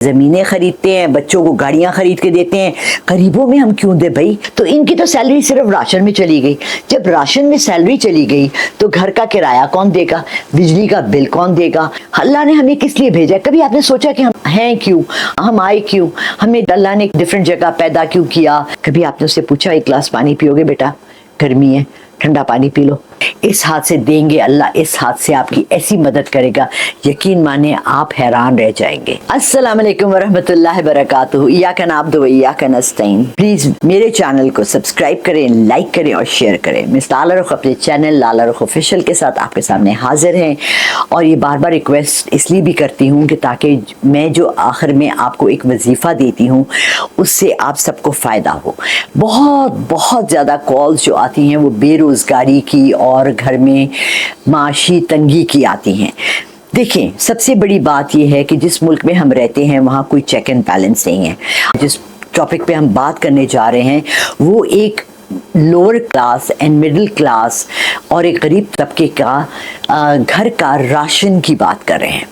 जमीनें खरीदते हैं, बच्चों को गाड़ियां खरीद के देते हैं, गरीबों में हम क्यों दे भाई। तो इनकी तो सैलरी सिर्फ राशन में चली गई। जब राशन में सैलरी चली गई तो घर का किराया कौन देगा, बिजली का बिल कौन देगा। अल्लाह ने हमें किस लिए भेजा है? कभी आपने सोचा कि हम हैं क्यों, हम आए क्यों, हमें अल्लाह ने डिफरेंट जगह पैदा क्यों किया? कभी आपने उससे पूछा एक गिलास पानी पियोगे बेटा, गर्मी है ठंडा पानी पी लो। इस हाथ से देंगे अल्लाह, इस हाथ से आपकी ऐसी मदद करेगा, यकीन माने आप हैरान रह जाएंगे। अस्सलाम वालेकुम वरहमतुल्लाहि वबरकातुहू। इय्याका नअब्दु व इय्याका नस्तईन। प्लीज मेरे चैनल को सब्सक्राइब करें, लाइक करें और शेयर करें। मिस लाला रुख अपने चैनल लाला रुख ऑफिशियल के साथ आपके सामने हाजिर हैं। और ये बार बार रिक्वेस्ट इसलिए भी करती हूँ कि ताकि मैं जो आखिर में आपको एक वजीफा देती हूँ उससे आप सबको फायदा हो। बहुत बहुत ज्यादा कॉल्स जो आती हैं वो बेरोजगारी की और घर में माशी तंगी की आती हैं। देखें, सबसे बड़ी बात यह है कि जिस मुल्क में हम रहते हैं वहाँ कोई चेक एंड बैलेंस नहीं है। जिस टॉपिक पे हम बात करने जा रहे हैं वो एक lower class and middle class और एक गरीब तबके का घर का राशन की बात कर रहे हैं।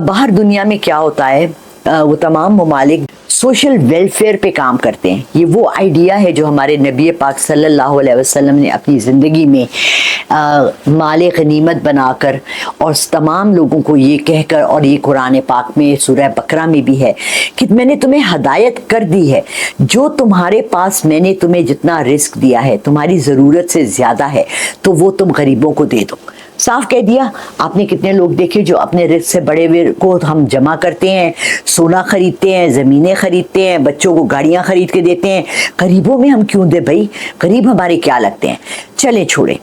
बाहर दुनिया में क्या होता है, वो तमाम ममालिक सोशल वेलफेयर पे काम करते हैं। ये वो आइडिया है जो हमारे नबी पाक सल्लल्लाहु अलैहि वसल्लम ने अपनी ज़िंदगी में माले गनीमत बनाकर और तमाम लोगों को ये कहकर, और ये कुरान पाक में सूरह बकरा में भी है कि मैंने तुम्हें हदायत कर दी है, जो तुम्हारे पास मैंने तुम्हें जितना रिस्क दिया है तुम्हारी ज़रूरत से ज़्यादा है तो वो तुम गरीबों को दे दो। साफ कह दिया। आपने कितने लोग देखे जो अपने रिस्क से बड़े हुए को हम जमा करते हैं, सोना खरीदते हैं, ज़मीनें खरीदते हैं, बच्चों को गाड़ियां खरीद के देते हैं। गरीबों में हम क्यों दे भाई, गरीब हमारे क्या लगते हैं। चले छोड़े।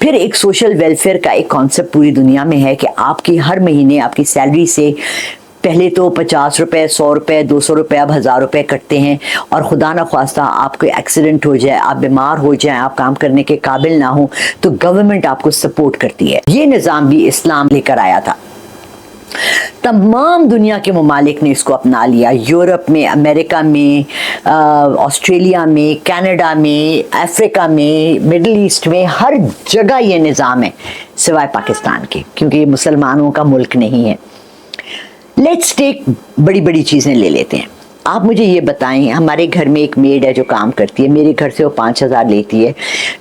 फिर एक सोशल वेलफेयर का एक कॉन्सेप्ट पूरी दुनिया में है कि आपकी हर महीने आपकी सैलरी से पहले तो 50 रुपए, 100 रुपए, 200 रुपए, अब 1000 रुपए कटते हैं। और खुदा न ख्वास्ता आपको एक्सीडेंट हो जाए, आप बीमार हो जाए, आप काम करने के काबिल ना हो तो गवर्नमेंट आपको सपोर्ट करती है। ये निज़ाम भी इस्लाम लेकर आया था। तमाम दुनिया के ममालिक ने इसको अपना लिया। यूरोप में, अमेरिका में, ऑस्ट्रेलिया में, कनाडा में, अफ्रीका में, मिडल ईस्ट में, हर जगह ये निज़ाम है सिवाय पाकिस्तान के, क्योंकि ये मुसलमानों का मुल्क नहीं है। लेट्स टेक बड़ी बड़ी चीज़ें ले लेते हैं। आप मुझे ये बताएं, हमारे घर में एक मेड है जो काम करती है, मेरे घर से वो 5000 लेती है,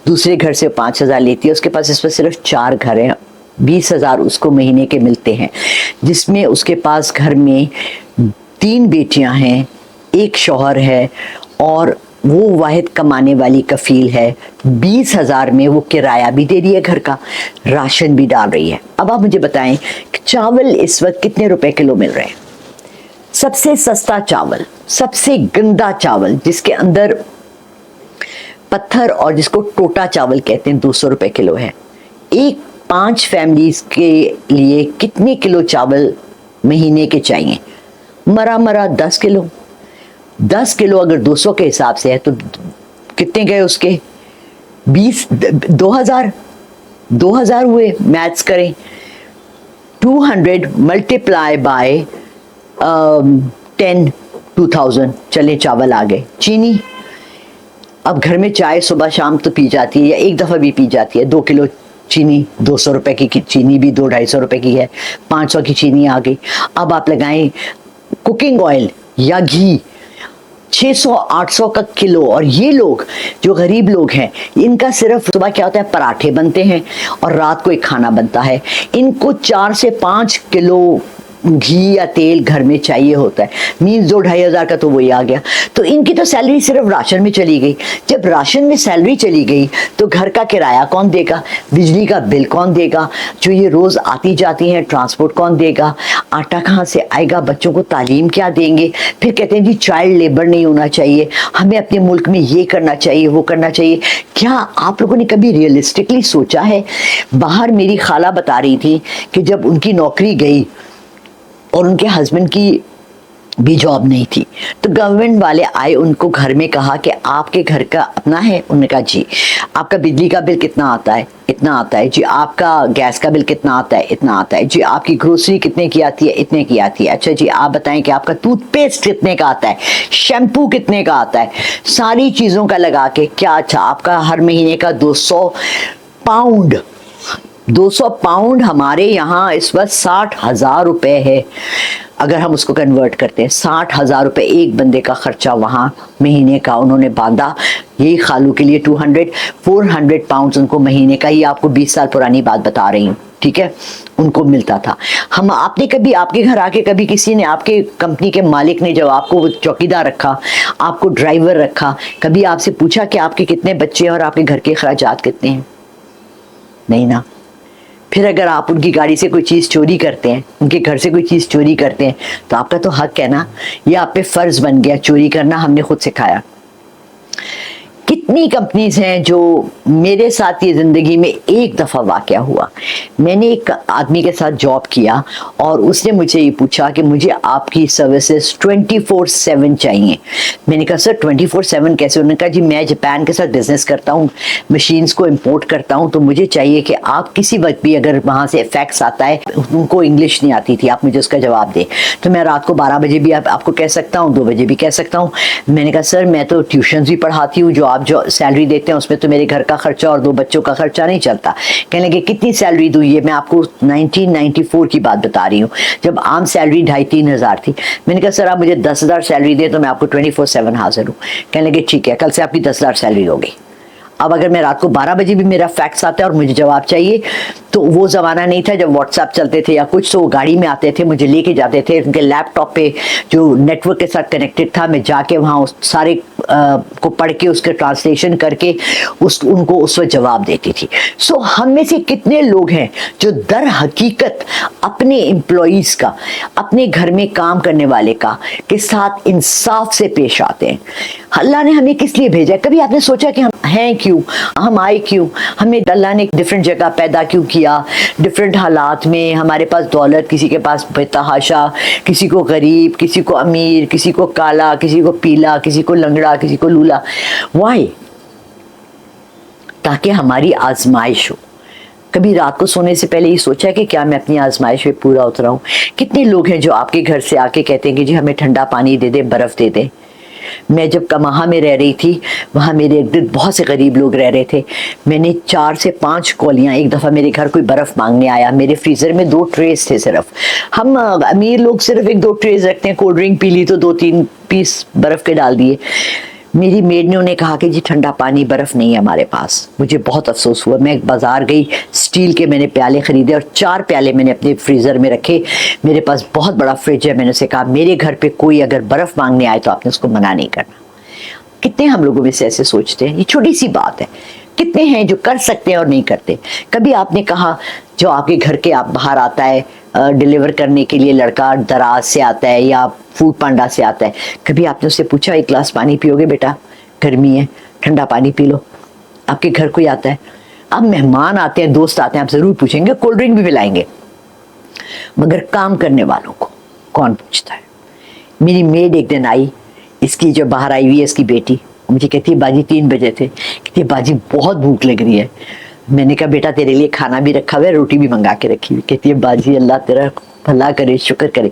दूसरे घर से वो 5000 लेती है, उसके पास इस पर सिर्फ 4 घर हैं, 20,000 उसको महीने के मिलते हैं, जिसमें उसके पास घर में 3 बेटियां हैं, एक शौहर है और वो वाहिद कमाने वाली कफील है। 20,000 में वो किराया भी दे रही है, घर का राशन भी डाल रही है। अब आप मुझे बताएं कि चावल इस वक्त कितने रुपए किलो मिल रहे हैं? सबसे सस्ता चावल, सबसे गंदा चावल जिसके अंदर पत्थर और जिसको टोटा चावल कहते हैं, 200 रुपए किलो है। 5 फैमिलीज के लिए कितने किलो चावल महीने के चाहिए? मरा 10 किलो। 10 किलो अगर 200 के हिसाब से है तो कितने गए उसके? 2000 हुए। मैथ्स करें, 200 मल्टीप्लाई बाय 10, 2000। चले चावल आ गए। चीनी, अब घर में चाय सुबह शाम तो पी जाती है या एक दफ़ा भी पी जाती है। 2 किलो चीनी, 200 रुपए की चीनी भी 200-250 रुपए की है, 500 की चीनी आ गई। अब आप लगाएं कुकिंग ऑयल या घी, 600-800 का किलो। और ये लोग जो गरीब लोग हैं, इनका सिर्फ सुबह क्या होता है, पराठे बनते हैं और रात को एक खाना बनता है। इनको 4 से 5 किलो घी या तेल घर में चाहिए होता है। मीन्स 2-2,500 का तो वही आ गया। तो इनकी तो सैलरी सिर्फ राशन में चली गई। जब राशन में सैलरी चली गई तो घर का किराया कौन देगा, बिजली का बिल कौन देगा, जो ये रोज़ आती जाती हैं ट्रांसपोर्ट कौन देगा, आटा कहाँ से आएगा, बच्चों को तालीम क्या देंगे। फिर कहते हैं जी चाइल्ड लेबर नहीं होना चाहिए, हमें अपने मुल्क में ये करना चाहिए, वो करना चाहिए। क्या आप लोगों ने कभी रियलिस्टिकली सोचा है? बाहर मेरी खाला बता रही थी कि जब उनकी नौकरी गई और उनके हस्बैंड की भी जॉब नहीं थी तो गवर्नमेंट वाले आए, उनको घर में कहा कि आपके घर का अपना है? उन्होंने कहा जी। आपका बिजली का बिल कितना आता है? इतना आता है जी। आपका गैस का बिल कितना आता है? इतना आता है जी। आपकी ग्रोसरी कितने की आती है? इतने की आती है। अच्छा जी, आप बताएं कि आपका टूथपेस्ट कितने का आता है, शैम्पू कितने का आता है, सारी चीज़ों का लगा के क्या? अच्छा, आपका हर महीने का 200 पाउंड 200 पाउंड हमारे यहाँ इस वक्त 60,000 रुपए है। अगर हम उसको कन्वर्ट करते हैं, 60,000 रुपये एक बंदे का खर्चा वहाँ महीने का उन्होंने बांधा। यही खालू के लिए 400 पाउंड उनको महीने का, ये आपको 20 साल पुरानी बात बता रही हूँ, ठीक है, उनको मिलता था। हम आपने कभी आपके घर आके कभी किसी ने, आपके कंपनी के मालिक ने जब आपको चौकीदार रखा, आपको ड्राइवर रखा, कभी आपसे पूछा कि आपके कितने बच्चे हैं और आपके घर के अखराजात कितने हैं? नहीं ना। फिर अगर आप उनकी गाड़ी से कोई चीज़ चोरी करते हैं, उनके घर से कोई चीज़ चोरी करते हैं, तो आपका तो हक है ना, ये आप पे फर्ज बन गया, चोरी करना हमने खुद सिखाया। कितनी कंपनीज हैं जो, मेरे साथ ये ज़िंदगी में एक दफ़ा वाक़या हुआ, मैंने एक आदमी के साथ जॉब किया और उसने मुझे ये पूछा कि मुझे आपकी सर्विसेज 24/7 चाहिए। मैंने कहा सर 24/7 कैसे? उन्होंने कहा जी मैं जापान के साथ बिज़नेस करता हूँ, मशीन्स को इम्पोर्ट करता हूँ, तो मुझे चाहिए कि आप किसी वक्त भी अगर वहाँ से फैक्स आता है, उनको इंग्लिश नहीं आती थी, आप मुझे उसका जवाब दें। तो मैं रात को 12 बजे भी आपको कह सकता हूँ, 2 बजे भी कह सकता हूँ। मैंने कहा सर मैं तो ट्यूशन भी पढ़ाती हूँ, जो आप जो सैलरी देते हैं उसमें तो मेरे घर का खर्चा और 2 बच्चों का खर्चा नहीं चलता। कहने लगे कितनी सैलरी दूँ? ये मैं आपको 1994 की बात बता रही हूँ, जब आम सैलरी 2,500-3 हज़ार थी। मैंने कहा सर आप मुझे 10,000 सैलरी दें तो मैं आपको 24/7 हाजिर हूँ। कहने लगे ठीक है, कल से आपकी 10,000 सैलरी होगी। अब अगर मैं रात को 12 बजे भी मेरा फैक्स आता है और मुझे जवाब चाहिए, तो वो ज़माना नहीं था जब व्हाट्सएप चलते थे या कुछ, तो वो गाड़ी में आते थे, मुझे लेके जाते थे, उनके लैपटॉप पे जो नेटवर्क के साथ कनेक्टेड था, मैं जाके वहाँ उस सारे को पढ़ के उसके ट्रांसलेशन करके उनको उस वक्त जवाब देती थी। सो हम में से कितने लोग हैं जो दर हकीकत अपने एम्प्लॉइज़ का, अपने घर में काम करने वाले का के साथ इंसाफ से पेश आते हैं? अल्लाह ने हमें किस लिए भेजा? कभी आपने सोचा कि हम हैं क्यों, हम आए क्यों? हमें अल्लाह ने डिफरेंट जगह पैदा क्यों किया, डिफरेंट हालात में? हमारे पास दौलत, किसी के पास बेतहाशा, किसी को गरीब, किसी को अमीर, किसी को काला, किसी को पीला, किसी को लंगड़ा, किसी को लूला। वाई? ताकि हमारी आजमाइश हो। कभी रात को सोने से पहले ये सोचा कि क्या मैं अपनी आजमाइश में पूरा उतरा हूँ? कितने लोग हैं जो आपके घर से आके कहते हैं कि जी हमें ठंडा पानी दे दे, बर्फ़ दे दे। मैं जब कमाहा में रह रही थी, वहाँ मेरे इर्द गिर्द बहुत से गरीब लोग रह रहे थे। मैंने 4 से 5 कौलियाँ, एक दफ़ा मेरे घर कोई बर्फ़ मांगने आया, मेरे फ्रीज़र में 2 ट्रेस थे सिर्फ। हम अमीर लोग सिर्फ 1-2 ट्रेस रखते हैं, कोल्ड ड्रिंक पी ली तो 2-3 पीस बर्फ़ के डाल दिए। मेरी मेड ने उन्हें कहा कि जी ठंडा पानी, बर्फ़ नहीं है हमारे पास। मुझे बहुत अफसोस हुआ। मैं बाज़ार गई, स्टील के मैंने प्याले ख़रीदे और 4 प्याले मैंने अपने फ्रीज़र में रखे। मेरे पास बहुत बड़ा फ्रिज है। मैंने उसे कहा मेरे घर पे कोई अगर बर्फ़ मांगने आए तो आपने उसको मना नहीं करना। कितने हम लोगों में से ऐसे सोचते हैं? ये छोटी सी बात है। कितने हैं जो कर सकते हैं और नहीं करते? कभी आपने कहा, जो आपके घर के आप बाहर आता है डिलीवर करने के लिए, लड़का दराज से आता है या फूड पांडा से आता है, कभी आपने उससे पूछा 1 गिलास पानी पियोगे बेटा, गर्मी है, ठंडा पानी पी लो? आपके घर कोई आता है, अब मेहमान आते हैं, दोस्त आते हैं, आप ज़रूर पूछेंगे, कोल्ड ड्रिंक भी पिलाएंगे, मगर काम करने वालों को कौन पूछता है? मेरी मेड एक दिन आई, इसकी जो बाहर आई हुई है इसकी बेटी, मुझे कहती है बाजी 3 बजे थे, कहती है बाजी बहुत भूख लग रही है। मैंने कहा बेटा तेरे लिए खाना भी रखा हुआ है, रोटी भी मंगा के रखी हुई। कहती है बाजी अल्लाह तेरा भला करे, शुक्र करे।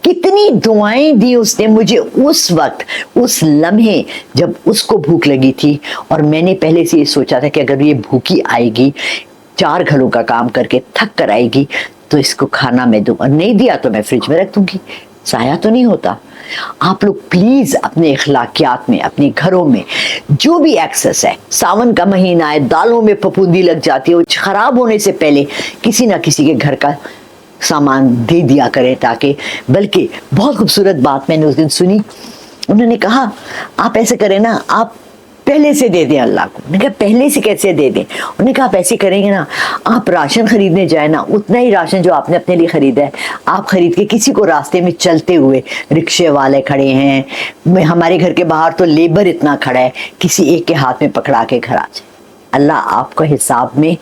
कितनी दुआएं दी उसने मुझे उस वक्त, उस लम्हे जब उसको भूख लगी थी। और मैंने पहले से ये सोचा था कि अगर ये भूखी आएगी, 4 घरों का काम करके थक कर आएगी, तो इसको खाना मैं दूँ, और नहीं दिया तो मैं फ्रिज में रख दूंगी, ज़ाया तो नहीं होता। आप लोग प्लीज अपने इखलाकियात में, अपने घरों में जो भी एक्सेस है, सावन का महीना है, दालों में फफूंदी लग जाती है, वो खराब होने से पहले किसी ना किसी के घर का सामान दे दिया करें, ताकि, बल्कि बहुत खूबसूरत बात मैंने उस दिन सुनी, उन्होंने कहा आप ऐसे करें ना, आप पहले से दे दें अल्लाह को। मैंने कहा पहले से कैसे दे दें? उन्होंने कहा आप ऐसे करेंगे ना, आप राशन खरीदने जाए ना, उतना ही राशन जो आपने अपने लिए खरीदा है आप खरीद के किसी को रास्ते में चलते हुए, रिक्शे वाले खड़े हैं, हमारे घर के बाहर तो लेबर इतना खड़ा है, किसी एक के हाथ में पकड़ा के घर आ जाए। अल्लाह आपको हिसाब में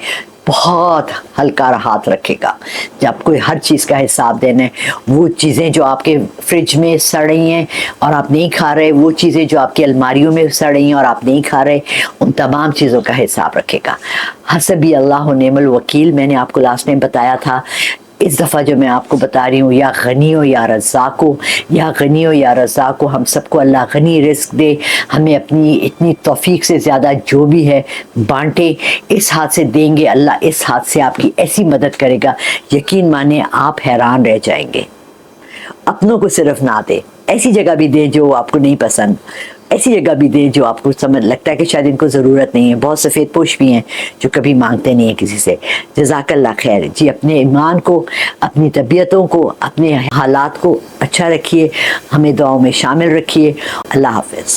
बहुत हल्का हाथ रखेगा। जब कोई हर चीज़ का हिसाब देना है, वो चीज़ें जो आपके फ्रिज में सड़ रही हैं और आप नहीं खा रहे, वो चीज़ें जो आपकी अलमारियों में सड़ रही हैं और आप नहीं खा रहे, उन तमाम चीज़ों का हिसाब रखेगा। हसबी अल्लाह नेमल वकील, मैंने आपको लास्ट टाइम बताया था। इस दफ़ा जो मैं आपको बता रही हूँ, या गनी हो या रज़ाक हो, या गनी हो या रज़ाक हो, हम सबको अल्लाह गनी रिस्क दे, हमें अपनी इतनी तौफीक से ज़्यादा जो भी है बांटे। इस हाथ से देंगे, अल्लाह इस हाथ से आपकी ऐसी मदद करेगा, यकीन माने आप हैरान रह जाएंगे। अपनों को सिर्फ ना दे, ऐसी जगह भी दे जो आपको नहीं पसंद, ऐसी जगह भी दे जो आपको समझ लगता है कि शायद इनको ज़रूरत नहीं है। बहुत सफ़ेद पोश भी हैं जो कभी मांगते नहीं है किसी से। जज़ाकल्लाह खैर जी। अपने ईमान को, अपनी तबीयतों को, अपने हालात को अच्छा रखिए, हमें दुआओं में शामिल रखिए। अल्लाह हाफ़िज़।